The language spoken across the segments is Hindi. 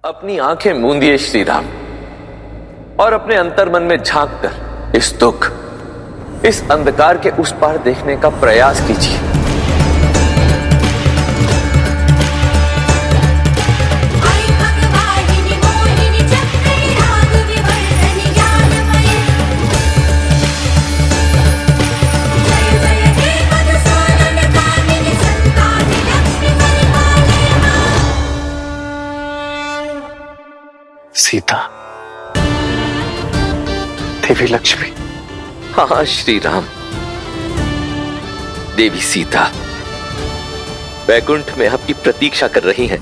अपनी आंखें मूंदिए श्री राम और अपने अंतर्मन में झांक कर इस दुख, इस अंधकार के उस पार देखने का प्रयास कीजिए। सीता, देवी लक्ष्मी। हाँ श्री राम, देवी सीता वैकुंठ में आपकी प्रतीक्षा कर रही हैं।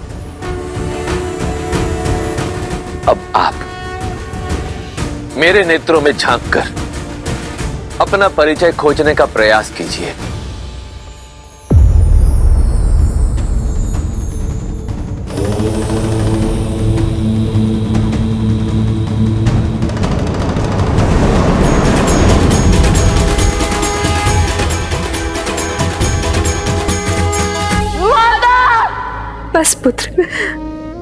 अब आप मेरे नेत्रों में झांक कर अपना परिचय खोजने का प्रयास कीजिए। बस पुत्र,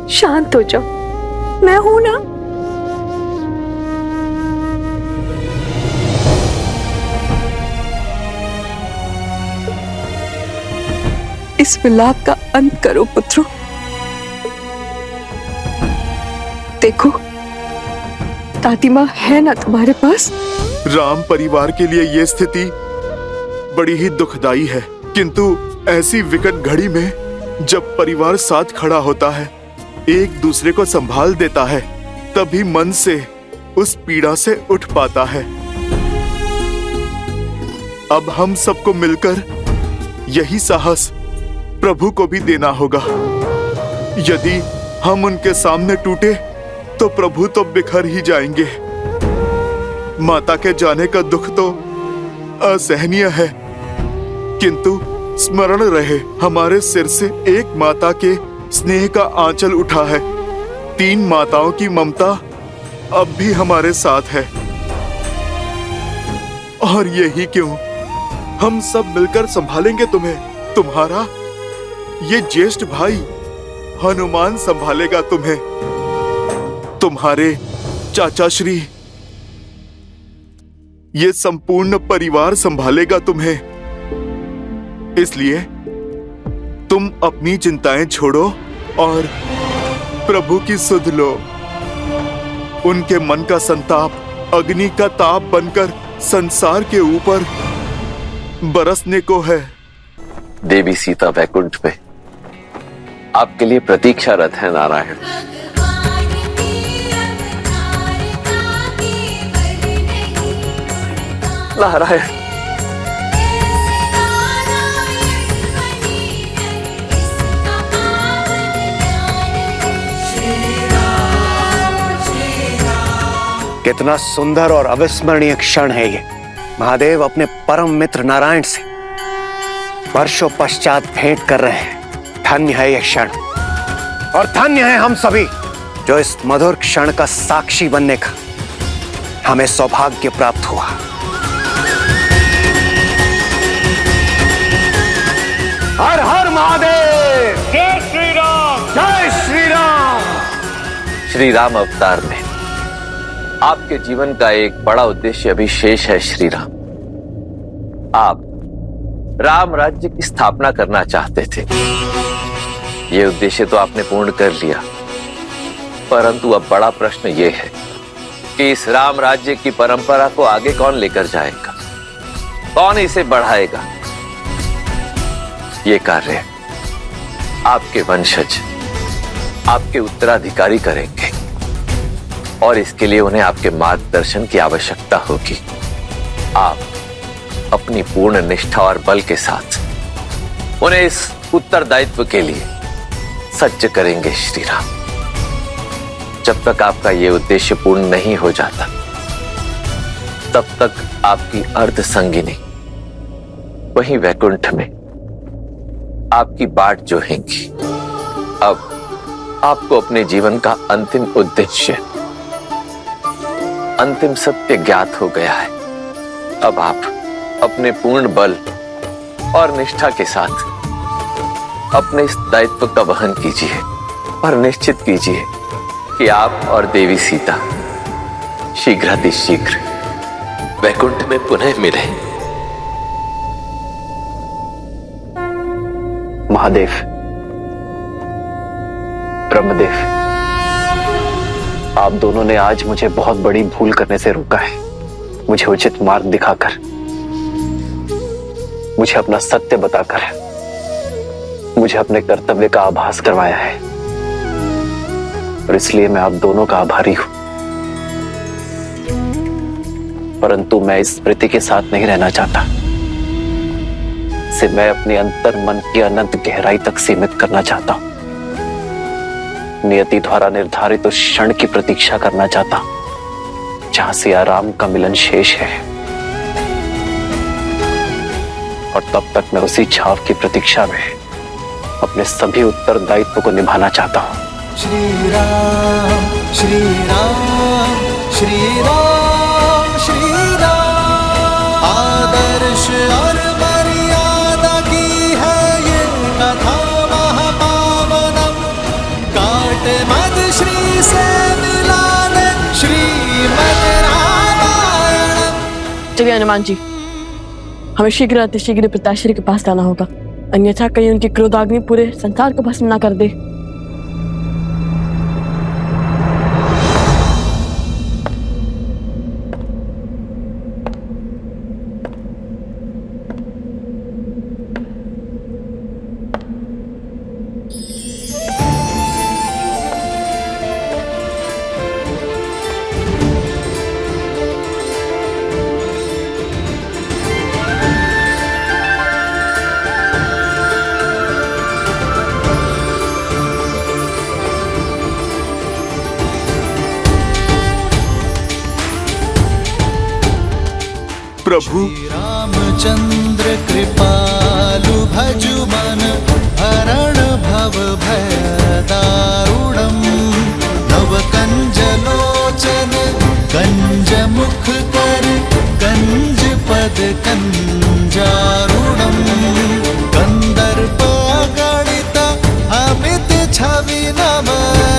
शांत हो जाओ, मैं हूं ना। इस विलाप का अंत करो पुत्रों। देखो, दादी माँ है ना तुम्हारे पास। राम परिवार के लिए यह स्थिति बड़ी ही दुखदाई है, किंतु ऐसी विकट घड़ी में जब परिवार साथ खड़ा होता है, एक दूसरे को संभाल देता है, तभी मन से उस पीड़ा से उठ पाता है। अब हम सबको मिलकर यही साहस प्रभु को भी देना होगा। यदि हम उनके सामने टूटे तो प्रभु तो बिखर ही जाएंगे। माता के जाने का दुख तो असहनीय है, किंतु स्मरण रहे, हमारे सिर से एक माता के स्नेह का आंचल उठा है। 3 माताओं की ममता अब भी हमारे साथ है। और यही क्यों, हम सब मिलकर संभालेंगे तुम्हें। तुम्हारा ये ज्येष्ठ भाई हनुमान संभालेगा तुम्हें। तुम्हारे चाचा श्री ये संपूर्ण परिवार संभालेगा तुम्हें। इसलिए तुम अपनी चिंताएं छोड़ो और प्रभु की सुध लो। उनके मन का संताप अग्नि का ताप बनकर संसार के ऊपर बरसने को है। देवी सीता वैकुंठ में आपके लिए प्रतीक्षारत है नारायण। नारायण, कितना सुंदर और अविस्मरणीय क्षण है ये। महादेव अपने परम मित्र नारायण से वर्षों पश्चात भेंट कर रहे हैं। धन्य है यह क्षण, और धन्य है हम सभी जो इस मधुर क्षण का साक्षी बनने का हमें सौभाग्य प्राप्त हुआ। हर हर महादेव, जय श्री राम, जय श्री राम। श्री राम अवतार में आपके जीवन का एक बड़ा उद्देश्य अभी शेष है श्री राम। आप राम राज्य की स्थापना करना चाहते थे। यह उद्देश्य तो आपने पूर्ण कर लिया, परंतु अब बड़ा प्रश्न यह है कि इस राम राज्य की परंपरा को आगे कौन लेकर जाएगा, कौन इसे बढ़ाएगा। ये कार्य आपके वंशज, आपके उत्तराधिकारी करेंगे, और इसके लिए उन्हें आपके मार्गदर्शन की आवश्यकता होगी। आप अपनी पूर्ण निष्ठा और बल के साथ उन्हें इस उत्तरदायित्व के लिए सज्ज करेंगे श्री राम। जब तक आपका यह उद्देश्य पूर्ण नहीं हो जाता, तब तक आपकी अर्ध संगिनी वहीं वैकुंठ में आपकी बाट जोहेंगी। अब आपको अपने जीवन का अंतिम उद्देश्य, अंतिम सत्य ज्ञात हो गया है। अब आप अपने पूर्ण बल और निष्ठा के साथ अपने इस दायित्व का वहन कीजिए और निश्चित कीजिए कि आप और देवी सीता शीघ्रातिशीघ्र वैकुंठ में पुनः मिले। महादेव, ब्रह्मदेव, आप दोनों ने आज मुझे बहुत बड़ी भूल करने से रोका है। मुझे उचित मार्ग दिखाकर, मुझे अपना सत्य बताकर, मुझे अपने कर्तव्य का आभास करवाया है, और इसलिए मैं आप दोनों का आभारी हूं। परंतु मैं इस स्मृति के साथ नहीं रहना चाहता। इसे मैं अपने अंतर मन की अनंत गहराई तक सीमित करना चाहता हूं। नियति द्वारा निर्धारित उस क्षण की प्रतीक्षा करना चाहता हूं जहां सिया राम का मिलन शेष है, और तब तक मैं उसी छाव की प्रतीक्षा में अपने सभी उत्तरदायित्व को निभाना चाहता हूं। श्री राम श्री राम श्री राम श्री राम, आदर्श और मर्यादा की है ये कथा महापावनम। काट मद श्री से मिलाने श्रीमद् रामायणम। चलिए हनुमान जी, हमें शीघ्र अतिशीघ्र पिताश्री के पास जाना होगा, अन्यथा कहीं उनकी क्रोधाग्नि पूरे संसार को भस्म ना कर दे। प्रभु, रामचंद्र कृपालु भजु मन हरण भव भय दारुणम। नव कंज लोचन कंज मुख कर कंज पद कंजारुणम। कंदर्प अगणित अमित छवि नव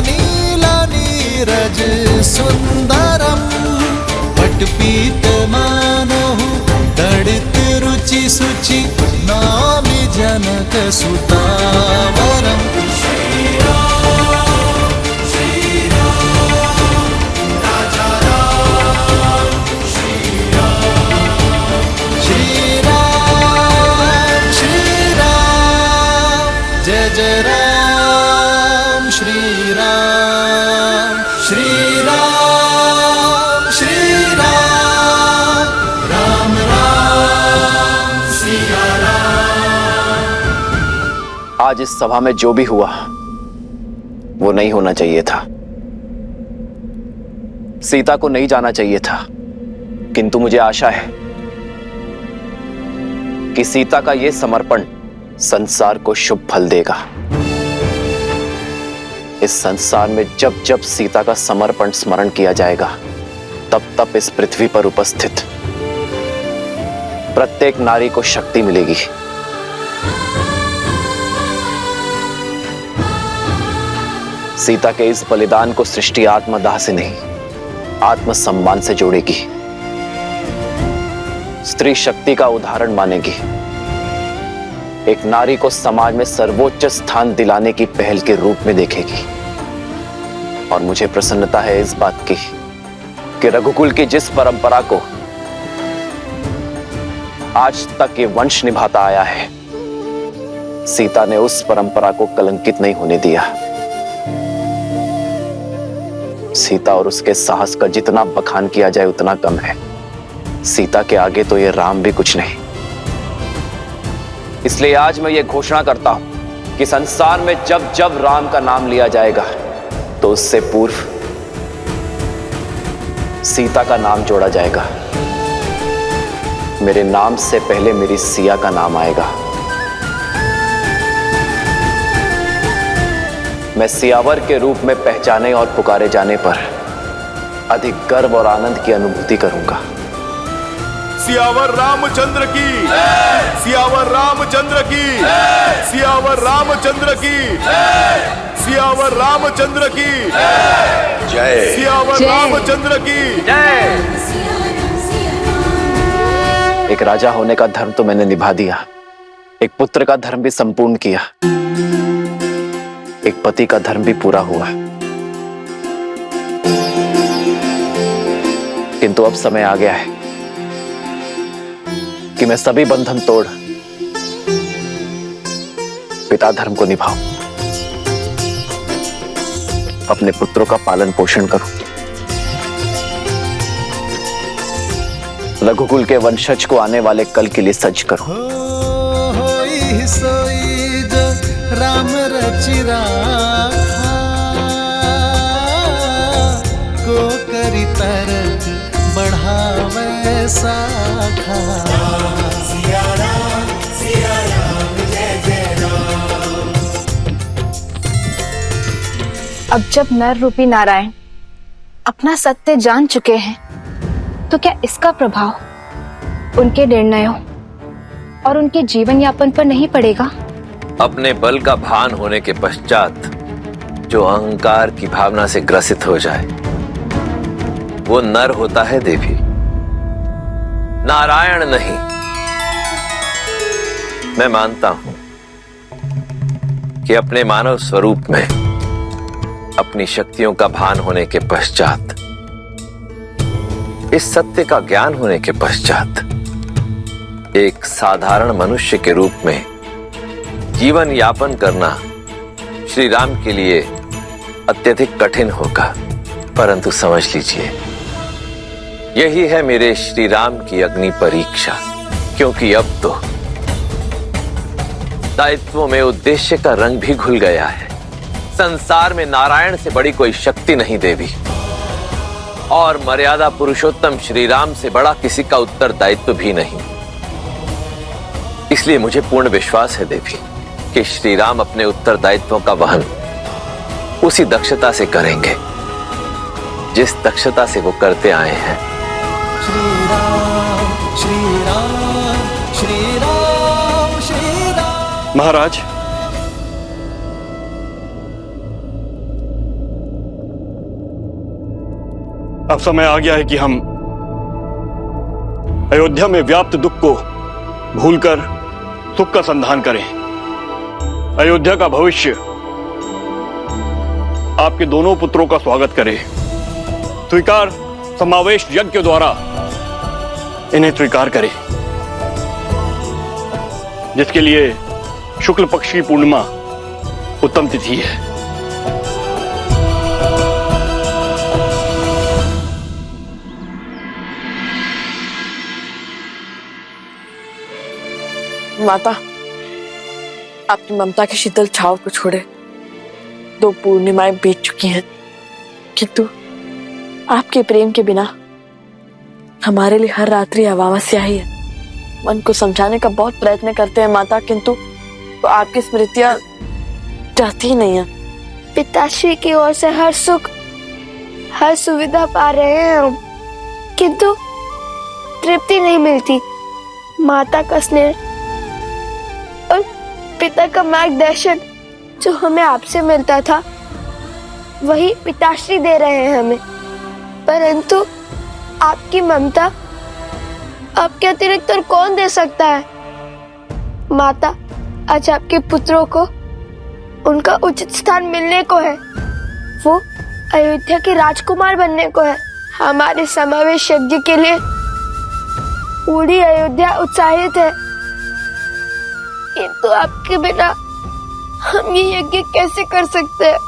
नीला नीरज सुंदरम। पटपीत मानहु दड़ित रुचि सुचि नामि जनक सुतावरम। श्री राम राजा राम, श्री राम जय जय राम। श्री राम श्री राम श्री राम, राम राम सिया राम। आज इस सभा में जो भी हुआ वो नहीं होना चाहिए था। सीता को नहीं जाना चाहिए था, किंतु मुझे आशा है कि सीता का यह समर्पण संसार को शुभ फल देगा। इस संसार में जब जब सीता का समर्पण स्मरण किया जाएगा, तब तब इस पृथ्वी पर उपस्थित प्रत्येक नारी को शक्ति मिलेगी। सीता के इस बलिदान को सृष्टि आत्मदाह से नहीं, आत्मसम्मान से जोड़ेगी। स्त्री शक्ति का उदाहरण मानेगी। एक नारी को समाज में सर्वोच्च स्थान दिलाने की पहल के रूप में देखेगी। और मुझे प्रसन्नता है इस बात की कि रघुकुल की जिस परंपरा को आज तक ये वंश निभाता आया है, सीता ने उस परंपरा को कलंकित नहीं होने दिया। सीता और उसके साहस का जितना बखान किया जाए उतना कम है। सीता के आगे तो ये राम भी कुछ नहीं। इसलिए आज मैं ये घोषणा करता हूं कि संसार में जब जब राम का नाम लिया जाएगा तो उससे पूर्व सीता का नाम जोड़ा जाएगा। मेरे नाम से पहले मेरी सिया का नाम आएगा। मैं सियावर के रूप में पहचाने और पुकारे जाने पर अधिक गर्व और आनंद की अनुभूति करूंगा। सियावर रामचंद्र की, सियावर रामचंद्र की, सियावर रामचंद्र की, सियावर रामचंद्र की। जय सियावर जय। रामचंद्र की जय। एक राजा होने का धर्म तो मैंने निभा दिया, एक पुत्र का धर्म भी संपूर्ण किया, एक पति का धर्म भी पूरा हुआ। किंतु अब समय आ गया है कि मैं सभी बंधन तोड़ पिता धर्म को निभाऊं, अपने पुत्रों का पालन पोषण करूं, रघुकुल के वंशज को आने वाले कल के लिए सज्ज करूं। होई सोई जो राम रचि राखा, को करी तरक बढ़ावे साखा। सिया राम जय जय राम। अब जब नर रूपी नारायण अपना सत्य जान चुके हैं, तो क्या इसका प्रभाव उनके निर्णयों और उनके जीवन यापन पर नहीं पड़ेगा? अपने बल का भान होने के पश्चात जो अहंकार की भावना से ग्रसित हो जाए वो नर होता है देवी, नारायण नहीं। मैं मानता हूं कि अपने मानव स्वरूप में अपनी शक्तियों का भान होने के पश्चात, इस सत्य का ज्ञान होने के पश्चात एक साधारण मनुष्य के रूप में जीवन यापन करना श्री राम के लिए अत्यधिक कठिन होगा। परंतु समझ लीजिए, यही है मेरे श्री राम की अग्नि परीक्षा, क्योंकि अब तो दायित्वों में उद्देश्य का रंग भी घुल गया है। संसार में नारायण से बड़ी कोई शक्ति नहीं देवी, और मर्यादा पुरुषोत्तम श्री राम से बड़ा किसी का उत्तरदायित्व भी नहीं। इसलिए मुझे पूर्ण विश्वास है देवी कि श्री राम अपने उत्तरदायित्वों का वहन उसी दक्षता से करेंगे जिस दक्षता से वो करते आए हैं। श्री राम श्री राम श्री राम श्री राम। महाराज, अब समय आ गया है कि हम अयोध्या में व्याप्त दुख को भूलकर सुख का संधान करें। अयोध्या का भविष्य आपके दोनों पुत्रों का स्वागत करे। स्वीकार समावेश यज्ञ के द्वारा इन्हें स्वीकार करे, जिसके लिए शुक्ल पक्ष की पूर्णिमा उत्तम तिथि है। माता, आपकी ममता की शीतल छाव को छोड़े 2 पूर्णिमाएं बीत चुकी हैं, किंतु आपके प्रेम के बिना हमारे लिए हर रात्रि अमावस्या ही है। मन को समझाने का बहुत प्रयत्न करते हैं माता, किंतु तो आपकी स्मृतियां जाती ही नहीं है। पिताश्री की ओर से हर सुख, हर सुविधा पा रहे हैं हम, किंतु तृप्ति नहीं मिलती। माता का स्नेह और पिता का मार्गदर्शन जो हमें आपसे मिलता था, वही पिताश्री दे रहे हैं हमें। परंतु आपकी ममता आपके अतिरिक्त और कौन दे सकता है? माता, आज आपके पुत्रों को उनका उचित स्थान मिलने को है। वो अयोध्या के राजकुमार बनने को है। हमारे समावेश यज्ञ के लिए पूरी अयोध्या उत्साहित है, किंतु आपके बिना हम ये यज्ञ कैसे कर सकते हैं?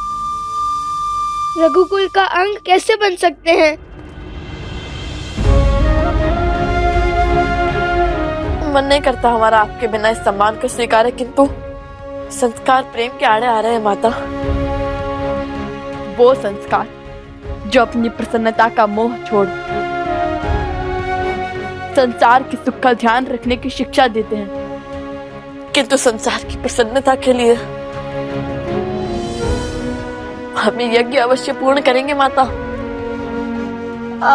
रघुकुल का अंग कैसे बन सकते हैं? मन नहीं करता हमारा आपके बिना इस सम्मान को स्वीकार है, किंतु संस्कार प्रेम के आड़े आ रहे हैं माता। वो संस्कार जो अपनी प्रसन्नता का मोह छोड़ संसार के सुख का ध्यान रखने की शिक्षा देते हैं, किंतु संसार की प्रसन्नता के लिए हम ये यज्ञ अवश्य पूर्ण करेंगे माता।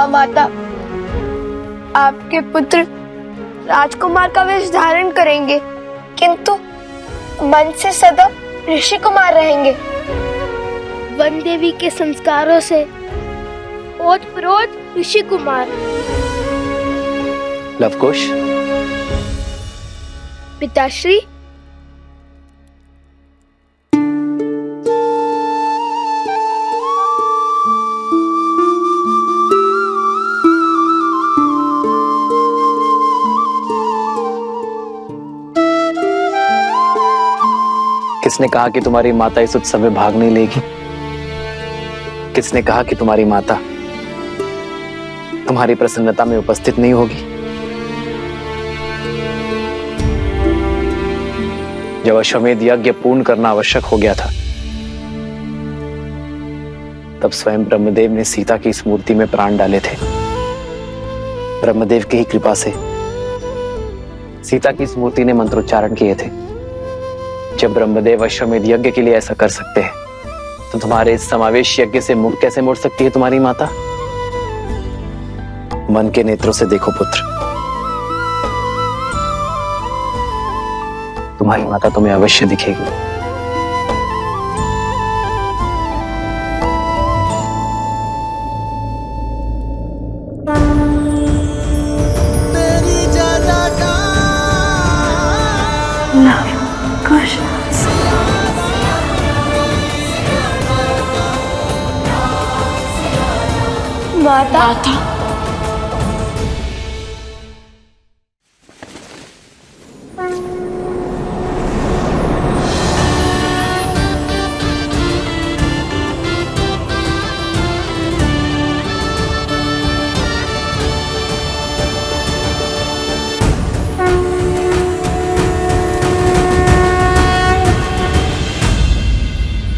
माता, आपके पुत्र राजकुमार का वेश धारण करेंगे, किंतु मन से सदा ऋषि कुमार रहेंगे। वन देवी के संस्कारों से ओतप्रोत ऋषि कुमार। लवकुश, पिताश्री, किसने कहा कि तुम्हारी माता इस उत्सव में भाग नहीं लेगी? किसने कहा कि तुम्हारी माता तुम्हारी प्रसन्नता में उपस्थित नहीं होगी? जब अश्वमेध यज्ञ पूर्ण करना आवश्यक हो गया था, तब स्वयं ब्रह्मदेव ने सीता की इस मूर्ति में प्राण डाले थे। ब्रह्मदेव की ही कृपा से सीता की इस मूर्ति ने मंत्रोच्चारण किए थे। जब ब्रह्मदेव अश्वमेध यज्ञ के लिए ऐसा कर सकते हैं, तो तुम्हारे इस समावेश यज्ञ से मुख कैसे मोड़ सकती है तुम्हारी माता? मन के नेत्रों से देखो पुत्र, तुम्हारी माता तुम्हें अवश्य दिखेगी। तेरी ज्यादा का लवकुश, माता।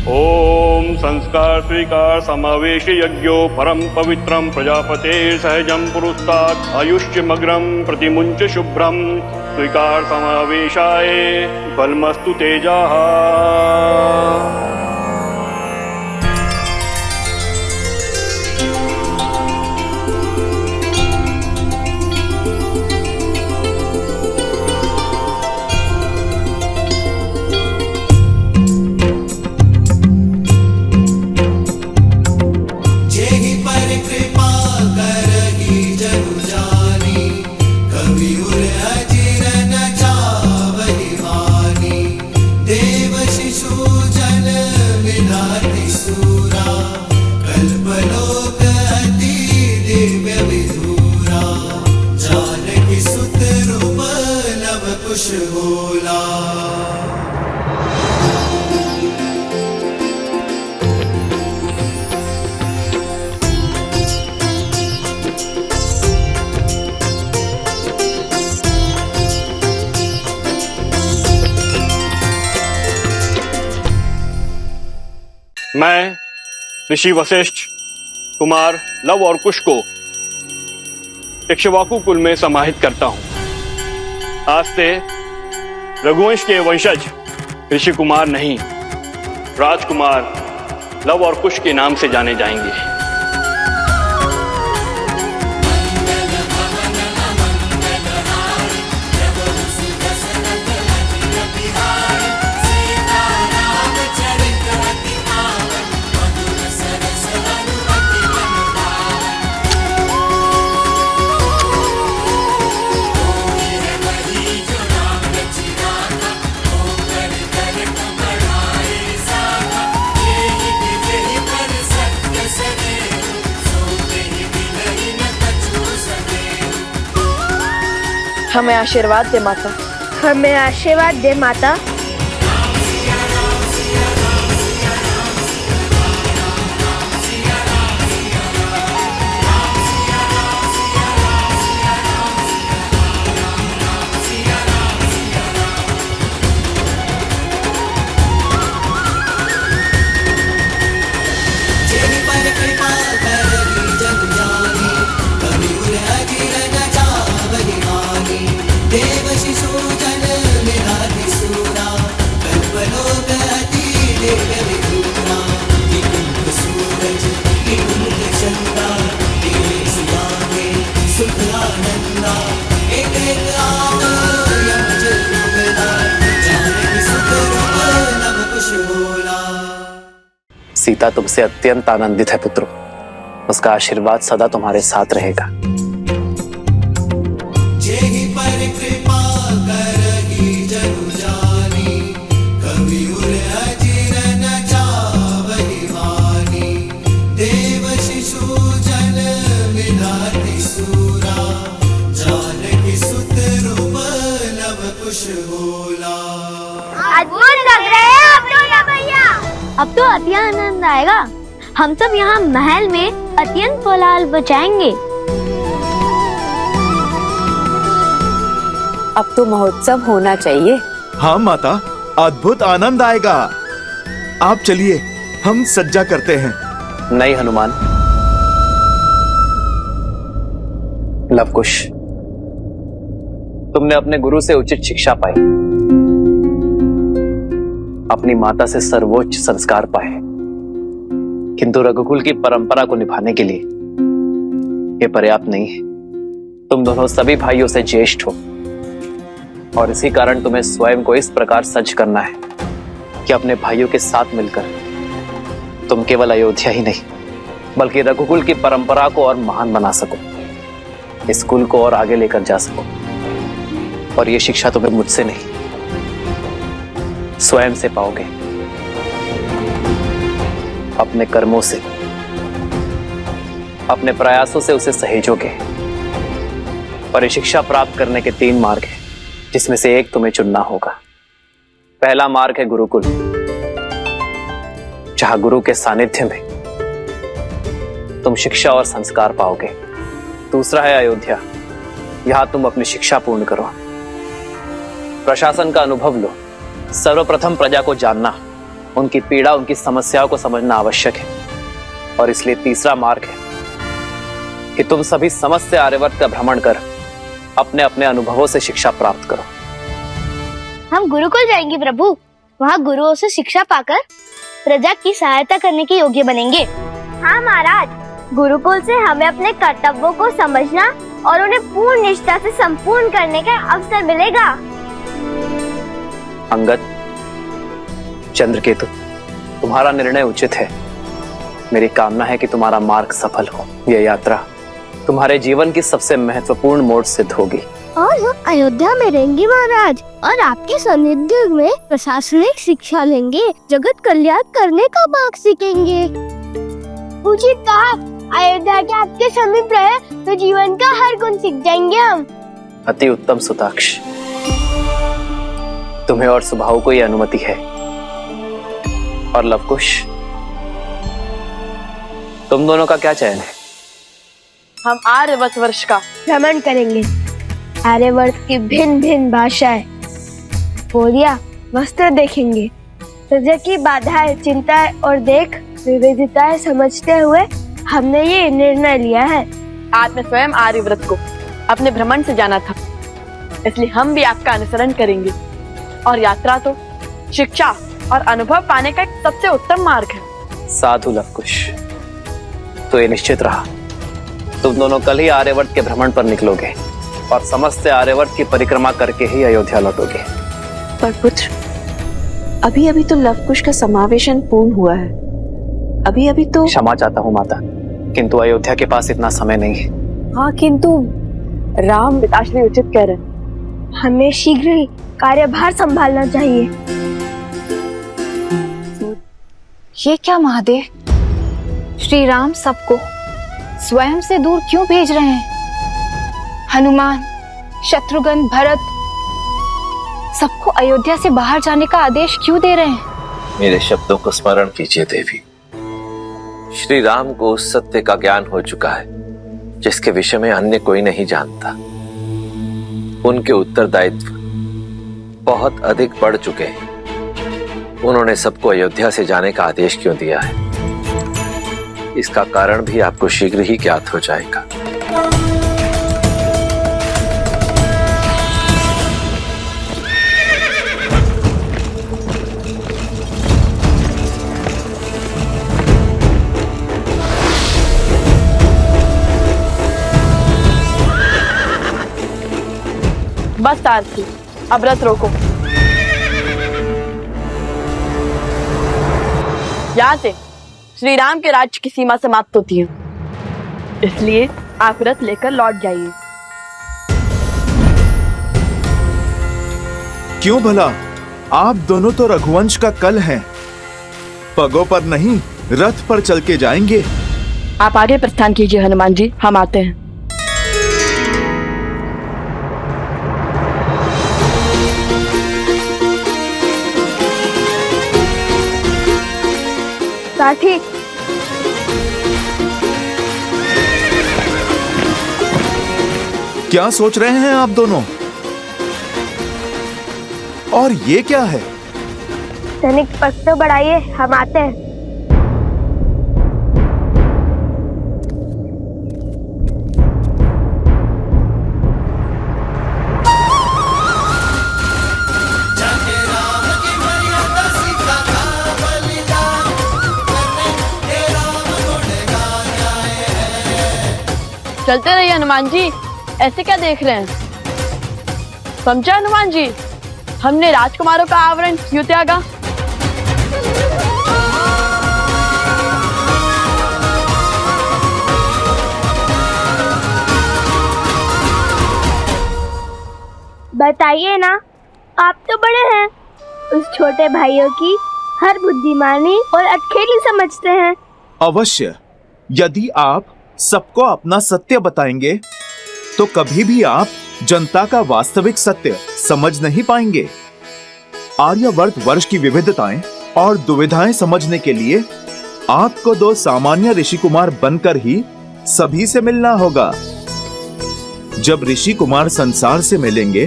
ओम संस्कार स्वीकार समावेश यज्ञो परम पवित्रम प्रजापते सहजम पुरुस्तात् आयुष्यमग्रम प्रतिमुंच शुभ्रम स्वीकार समावेशाय बलमस्तु तेजाः। जेहि पर कृपा करहि जनु जानी, कवि उर अजिर न चावहि वानी। देव शिशु जन विधाति सूरा, कल्पलोक अति दिव्य विधूरा। जानकी सुत रूप लव कुश बोला। मैं ऋषि वशिष्ठ कुमार लव और कुश को इक्ष्वाकु कुल में समाहित करता हूं। आज से रघुवंश के वंशज ऋषि कुमार नहीं, राजकुमार लव और कुश के नाम से जाने जाएंगे। हमें आशीर्वाद दे माता। हमें आशीर्वाद दे माता। जेहि पर कृपा करहि जनु जानी, कवि उर अजिर न चावहि वानी। देव शिशु जन विधाति सूरा, कल्पलोक अति दिव्य विधूरा। निकुंज सूरज निकुंज चंद्रा, तेरे सियाने सुख आनंदा। एक एक आव यम जल मुगदा, जानकी सुत रूप लव कुश बोला। सीता तुमसे अत्यंत आनंदित है पुत्रों। उसका आशीर्वाद सदा तुम्हारे साथ रहेगा। जेहि पर कृपा करहि जनु जानी, कवि उर अजिर न चावहि वानी। देव शिशु जन विधाति सूरा, जानकी सुत रूप लव कुश बोला। अद्भुत लग रहे हैं आप दोनों भैया। अब तो अति आनंद आएगा। हम सब यहाँ महल में अत्यंत कोलाहल बचाएंगे। अब तो महोत्सव होना चाहिए। हाँ माता, अद्भुत आनंद आएगा। आप चलिए, हम सज्जा करते हैं। नहीं हनुमान, लवकुश, तुमने अपने गुरु से उचित शिक्षा पाई, अपनी माता से सर्वोच्च संस्कार पाए, किंतु रघुकुल की परंपरा को निभाने के लिए ये पर्याप्त नहीं है। तुम दोनों सभी भाइयों से ज्येष्ठ हो और इसी कारण तुम्हें स्वयं को इस प्रकार सज्ज करना है कि अपने भाइयों के साथ मिलकर तुम केवल अयोध्या ही नहीं बल्कि रघुकुल की परंपरा को और महान बना सको, इस कुल को और आगे लेकर जा सको। और ये शिक्षा तुम्हें मुझसे नहीं, स्वयं से पाओगे, अपने कर्मों से, अपने प्रयासों से उसे सहेजोगे। और ये शिक्षा प्राप्त करने के 3 मार्ग हैं, जिसमें से एक तुम्हें चुनना होगा। पहला मार्ग है गुरुकुल, जहां गुरु के सानिध्य में तुम शिक्षा और संस्कार पाओगे। दूसरा है अयोध्या, यहां तुम अपनी शिक्षा पूर्ण करो, प्रशासन का अनुभव लो। सर्वप्रथम प्रजा को जानना, उनकी पीड़ा, उनकी समस्याओं को समझना आवश्यक है। और इसलिए तीसरा मार्ग है कि तुम सभी समस्त आर्यवर्त का भ्रमण कर अपने अपने अनुभवों से शिक्षा प्राप्त करो। हम गुरुकुल जाएंगे प्रभु, वहाँ गुरुओं से शिक्षा पाकर प्रजा की सहायता करने के योग्य बनेंगे। हाँ महाराज, गुरुकुल से हमें अपने कर्तव्यों को समझना और उन्हें पूर्ण निष्ठा से संपूर्ण करने का अवसर मिलेगा। अंगद, चंद्रकेतु, तुम्हारा निर्णय उचित है। मेरी कामना है कि तुम्हारा मार्ग सफल हो। यह यात्रा तुम्हारे जीवन की सबसे महत्वपूर्ण मोड़ सिद्ध होगी। और हम अयोध्या में रहेंगे महाराज, और आपके सानिध्य में प्रशासनिक शिक्षा लेंगे, जगत कल्याण करने का मार्ग सीखेंगे। उचित कहा, अयोध्या के आपके समीप रहे तो जीवन का हर गुण सीख जाएंगे हम। अति उत्तम सुताक्ष, तुम्हें और सुभाव को यह अनुमति है। और लवकुश, तुम दोनों का क्या चयन है? हम आर्यवर्त वर्ष का भ्रमण करेंगे, आर्यवर्त की भिन्न भिन्न भाषाएं, बोलियां, वस्त्र देखेंगे, प्रजा की बाधाएं, चिंताएं और देख विविधताएं समझते हुए हमने ये निर्णय लिया है। आज मैं स्वयं आर्यव्रत को अपने भ्रमण से जाना था, इसलिए हम भी आपका अनुसरण करेंगे। और यात्रा तो शिक्षा और अनुभव पाने का एक सबसे उत्तम मार्ग है। साधु लवकुश, तो ये निश्चित रहा, तुम दोनों कल ही आर्यवर्त के भ्रमण पर निकलोगे और समस्त आर्यवर्त की परिक्रमा करके ही अयोध्या लौटोगे। पर पुत्र, अभी अभी तो लवकुश का समावेशन पूर्ण हुआ है। अभी अभी तो। क्षमा चाहता हूँ माता, किंतु अयोध्या के पास इतना समय नहीं है। हाँ, किंतु राम। पिताश्री उचित कह रहे हैं। हमें शीघ्र ही कार्यभार संभालना चाहिए। ये क्या महादेव, श्री राम सबको स्वयं से दूर क्यों भेज रहे हैं? हनुमान, शत्रुघ्न, भरत सबको अयोध्या से बाहर जाने का आदेश क्यों दे रहे हैं? मेरे शब्दों को स्मरण कीजिए देवी। श्री राम को उस सत्य का ज्ञान हो चुका है जिसके विषय में अन्य कोई नहीं जानता। उनके उत्तरदायित्व बहुत अधिक बढ़ चुके हैं। उन्होंने सबको अयोध्या से जाने का आदेश क्यों दिया है, इसका कारण भी आपको शीघ्र ही ज्ञात हो जाएगा। बस सारथी, अब रथ रोको। यहाँ से श्री राम के राज्य की सीमा समाप्त होती है इसलिए आप रथ लेकर लौट जाइए। क्यों भला? आप दोनों तो रघुवंश का कल हैं। पगों पर नहीं, रथ पर चल के जाएंगे। आप आगे प्रस्थान कीजिए हनुमान जी, हम आते हैं। साथी, क्या सोच रहे हैं आप दोनों? और ये क्या है? तनिक पग तो बढ़ाइए, हम आते हैं। जाके राम की मर्यादा सीता का बलिदान करने ये राम गुणगान गाए हैं। चलते रहिए हनुमान जी, ऐसे क्या देख रहे हैं? समझा हनुमान जी, हमने राजकुमारों का आवरण क्यों त्यागा? बताइए ना, आप तो बड़े हैं, उस छोटे भाइयों की हर बुद्धिमानी और अटखेली समझते हैं। अवश्य, यदि आप सबको अपना सत्य बताएंगे तो कभी भी आप जनता का वास्तविक सत्य समझ नहीं पाएंगे। आर्यवर्त वर्ष की विविधताएं और दुविधाएं समझने के लिए आपको दो सामान्य ऋषि कुमार बनकर ही सभी से मिलना होगा। जब ऋषि कुमार संसार से मिलेंगे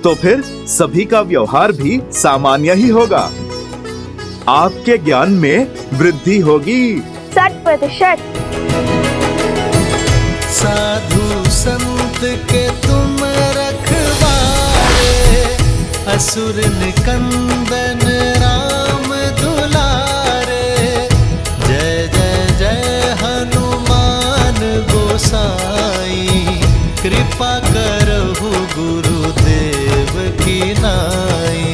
तो फिर सभी का व्यवहार भी सामान्य ही होगा। आपके ज्ञान में वृद्धि होगी। 60%। साधु संत के तुम रखवारे, असुर निकंदन राम दुलारे। जय जय जय हनुमान गोसाई, कृपा करहु गुरुदेव की नाई।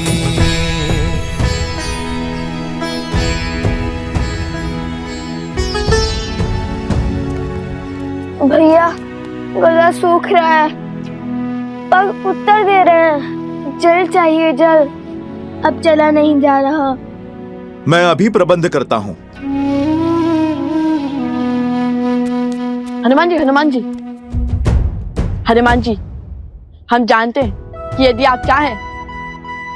भैया, गला सूख रहा है, पग उत्तर दे रहे हैं, जल चाहिए जल, अब चला नहीं जा रहा। मैं अभी प्रबंध करता हूँ। हनुमान जी, हनुमान जी, हनुमान जी, हम जानते हैं कि यदि आप चाहें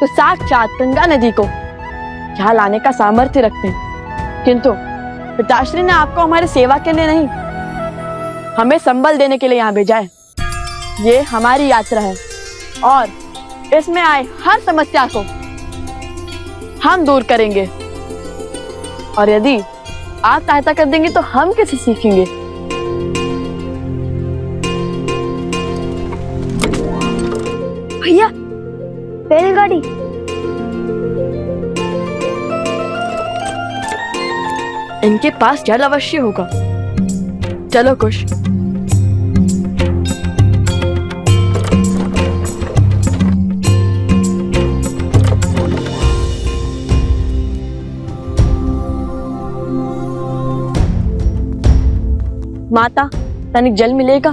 तो साक्षात गंगा नदी को यहाँ लाने का सामर्थ्य रखते हैं, किंतु पिताश्री ने आपको हमारी सेवा के लिए नहीं, हमें संबल देने के लिए यहाँ भेजा है। ये हमारी यात्रा है और इसमें आए हर समस्या को हम दूर करेंगे, और यदि आप सहायता कर देंगे तो हम कैसे सीखेंगे? भैया, बैलगाड़ी। इनके पास जल अवश्य होगा। चलो कुश। माता, तनिक जल मिलेगा?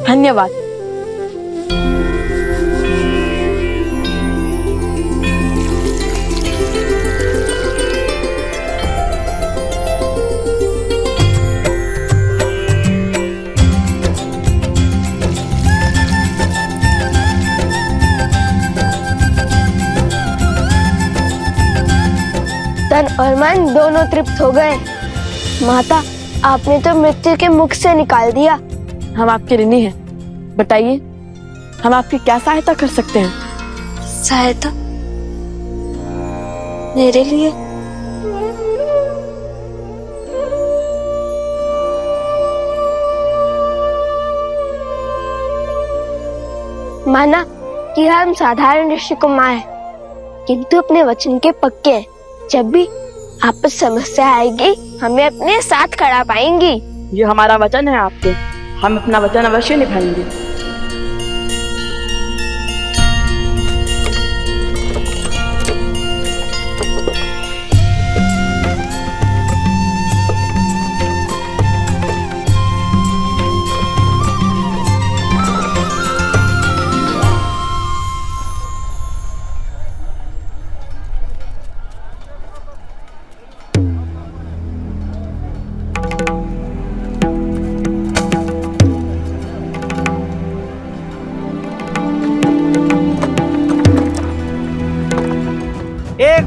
धन्यवाद। तन और मन दोनों तृप्त हो गए। माता, आपने तो मृत्यु के मुख से निकाल दिया। हम आपके ऋणी हैं, बताइए हम आपकी क्या सहायता कर सकते हैं? सहायता मेरे लिए? माना कि हम साधारण ऋषि कुमार हैं, किंतु अपने वचन के पक्के हैं। जब भी आपस समस्या आएगी, हमें अपने साथ खड़ा पाएंगी। ये हमारा वचन है आपके, हम अपना वचन अवश्य निभाएंगे।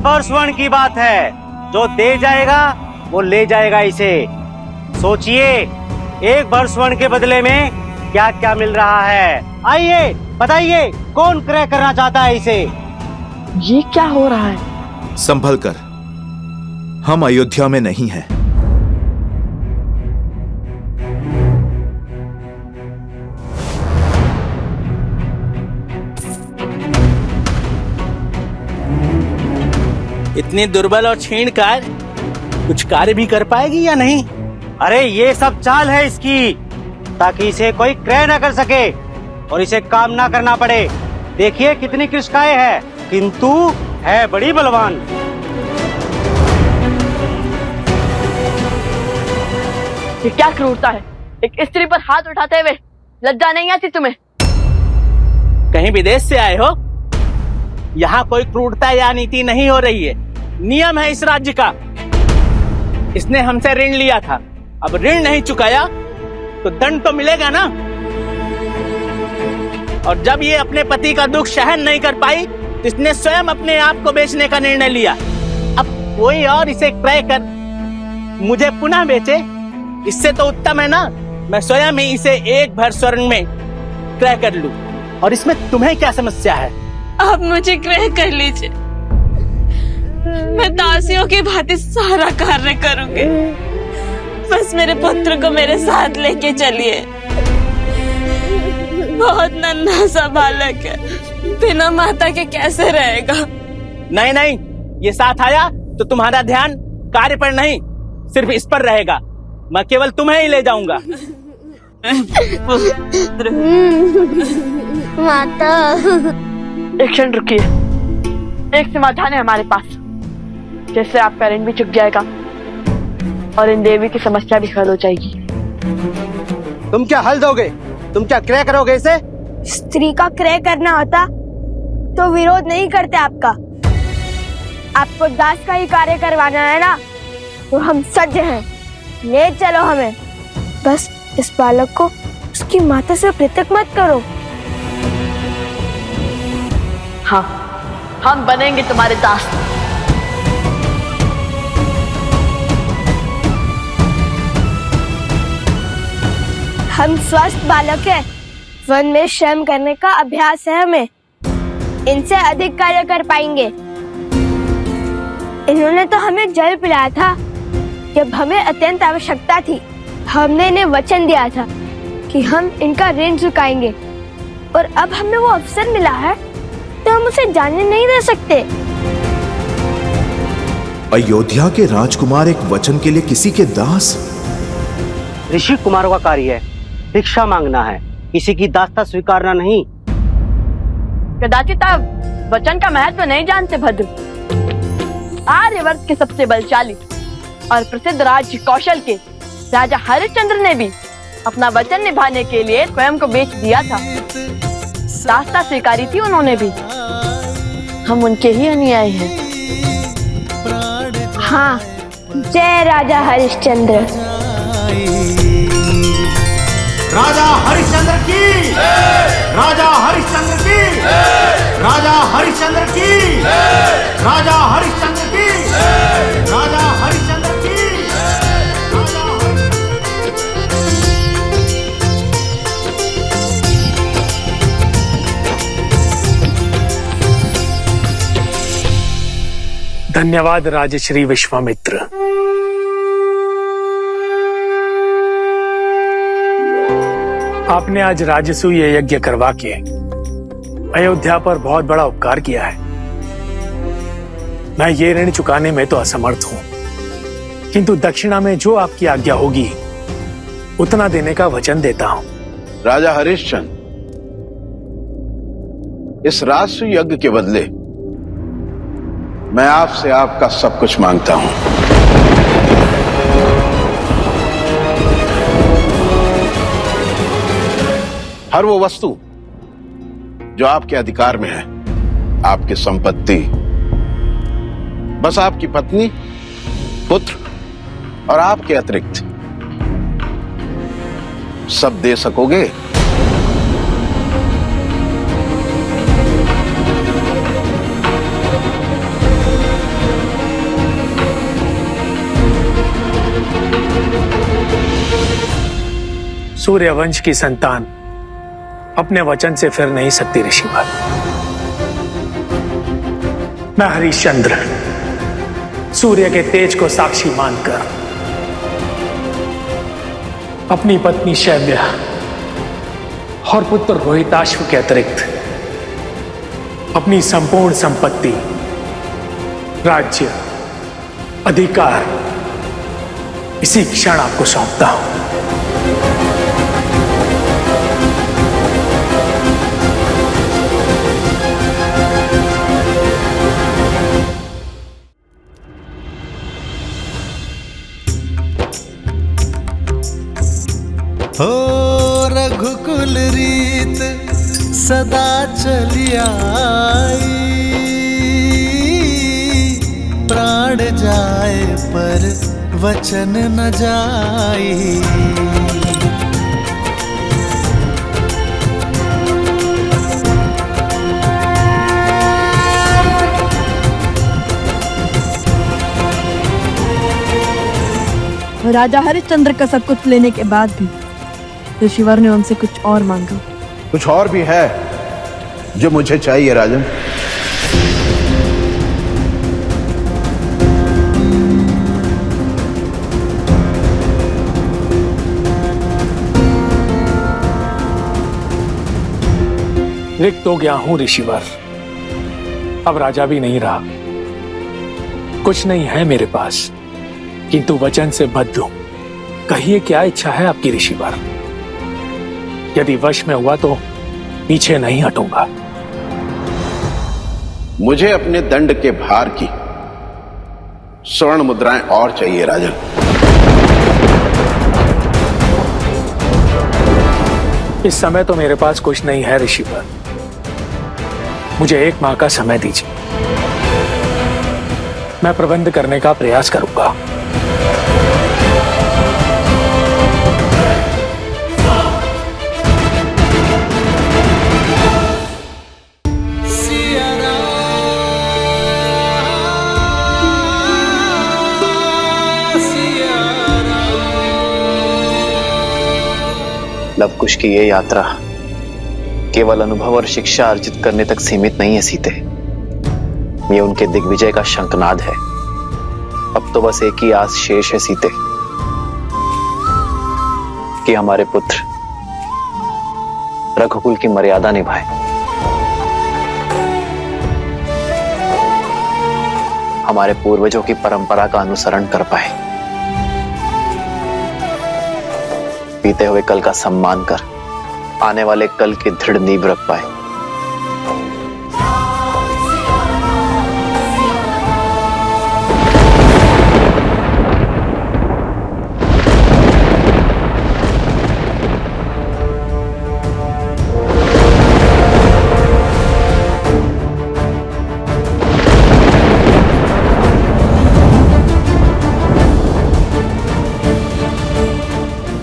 और स्वर्ण की बात है, जो दे जाएगा वो ले जाएगा इसे। सोचिए, एक भर स्वर्ण के बदले में क्या क्या मिल रहा है। आइए बताइए, कौन क्रय करना चाहता है इसे? ये क्या हो रहा है? संभल कर, हम अयोध्या में नहीं हैं। इतनी दुर्बल और छीणकार कुछ कार्य भी कर पाएगी या नहीं? अरे ये सब चाल है इसकी, ताकि इसे कोई क्रय न कर सके और इसे काम ना करना पड़े। देखिए कितनी कृषकाएं है, किंतु है बड़ी बलवान। ये क्या क्रूरता है? एक स्त्री पर हाथ उठाते हुए लज्जा नहीं आती तुम्हें? कहीं विदेश से आए हो? यहाँ कोई क्रूरता या नीति नहीं हो रही है, नियम है इस राज्य का। इसने हमसे ऋण लिया था, अब ऋण नहीं चुकाया तो दंड तो मिलेगा ना। और जब ये अपने पति का दुख सहन नहीं कर पाई तो इसने स्वयं अपने आप को बेचने का निर्णय लिया। अब कोई और इसे क्रय कर मुझे पुनः बेचे, इससे तो उत्तम है ना मैं स्वयं ही इसे एक भर स्वर्ण में क्रय कर लूं। और इसमें तुम्हें क्या समस्या है? आप मुझे क्रय कर लीजिए, मैं दासियों की भांति सारा कार्य करूंगी। बस मेरे पुत्र को मेरे साथ लेके चलिए। बहुत नन्हा सा बालक है, बिना माता के कैसे रहेगा? नहीं नहीं, ये साथ आया तो तुम्हारा ध्यान कार्य पर नहीं, सिर्फ इस पर रहेगा। मैं केवल तुम्हें ही ले जाऊंगा। माता, एक क्षण रुकिए, एक समाधान है हमारे पास, जिससे आपका ऋण भी चुक जाएगा और इन देवी की समस्या भी हल हो जाएगी। तुम क्या हल दोगे? तुम क्या क्रय करोगे इसे? स्त्री का क्रय करना होता तो विरोध नहीं करते आपका। आपको दास का ही कार्य करवाना है ना, तो हम सज्ज हैं, ले चलो हमें। बस इस बालक को उसकी माता से पृथक मत करो। हाँ, हम बनेंगे तुम्हारे दास। हम स्वस्थ बालक हैं, वन में श्रम करने का अभ्यास है हमें, इनसे अधिक कार्य कर पाएंगे। इन्होंने तो हमें जल पिलाया था जब हमें अत्यंत आवश्यकता थी। हमने इन्हें वचन दिया था कि हम इनका ऋण चुकाएंगे, और अब हमें वो अवसर मिला है तो हम उसे जाने नहीं दे सकते। अयोध्या के राजकुमार एक वचन के लिए किसी के दास? ऋषि कुमारों का कार्य है, भिक्षा मांगना है, किसी की दासता स्वीकारना नहीं। कदाचित आप वचन का महत्व नहीं जानते भद्र। आर्यवर्त के सबसे बलशाली और प्रसिद्ध राज्य कौशल के राजा हरिश्चंद्र ने भी अपना वचन निभाने के लिए स्वयं को बेच दिया था। दासता स्वीकारी थी उन्होंने भी। हम उनके ही अनुयायी हैं। हाँ, जय राजा हरिश्चंद्र। राजा हरिश्चंद्र की, राजा हरिश्चंद्र की, राजा हरिश्चंद्र की, राजा हरिश्चंद्र की, राजा हरिश्चंद्र की। धन्यवाद राजश्री विश्वामित्र। आपने आज राजसूय यज्ञ करवा के अयोध्या पर बहुत बड़ा उपकार किया है। मैं ये ऋण चुकाने में तो असमर्थ हूं, किंतु दक्षिणा में जो आपकी आज्ञा होगी उतना देने का वचन देता हूं। राजा हरिश्चंद्र, इस राजसूय यज्ञ के बदले मैं आपसे आपका सब कुछ मांगता हूं। हर वो वस्तु जो आपके अधिकार में है, आपकी संपत्ति, बस आपकी पत्नी, पुत्र और आपके अतिरिक्त सब दे सकोगे? सूर्यवंश की संतान अपने वचन से फिर नहीं सकती ऋषिवर। मैं हरिश्चंद्र सूर्य के तेज को साक्षी मानकर अपनी पत्नी शैव्या और पुत्र रोहिताश्व के अतिरिक्त अपनी संपूर्ण संपत्ति, राज्य, अधिकार इसी क्षण आपको सौंपता हूं। हो रघुकुल रीत सदा चली आई, प्राण जाए पर वचन न जाई। राजा हरिश्चंद्र का सब कुछ लेने के बाद भी ऋषिवर ने उनसे कुछ और मांगा। कुछ और भी है जो मुझे चाहिए राजन। रिक्त हो गया हूं ऋषिवर, अब राजा भी नहीं रहा। कुछ नहीं है मेरे पास, किंतु वचन से बद्ध हूं। कहिए क्या इच्छा है आपकी ऋषिवर? यदि वश में हुआ तो पीछे नहीं हटूंगा। मुझे अपने दंड के भार की स्वर्ण मुद्राएं और चाहिए राजन। इस समय तो मेरे पास कुछ नहीं है ऋषिवर, मुझे 1 माह का समय दीजिए, मैं प्रबंध करने का प्रयास करूंगा। लवकुश की ये यात्रा केवल अनुभव और शिक्षा अर्जित करने तक सीमित नहीं है सीते, ये उनके दिग्विजय का शंखनाद है। अब तो बस एक ही आस शेष है सीते, कि हमारे पुत्र रघुकुल की मर्यादा निभाए, हमारे पूर्वजों की परंपरा का अनुसरण कर पाए, बीते हुए कल का सम्मान कर आने वाले कल की दृढ़ नींव रख पाए।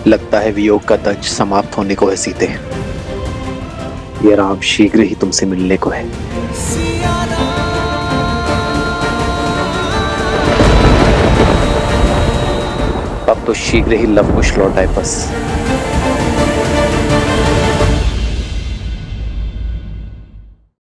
लगता है वियोग का दंश समाप्त होने को है सीते, ये राम शीघ्र ही तुमसे मिलने को है। अब तो शीघ्र ही लवकुश लौट आए बस।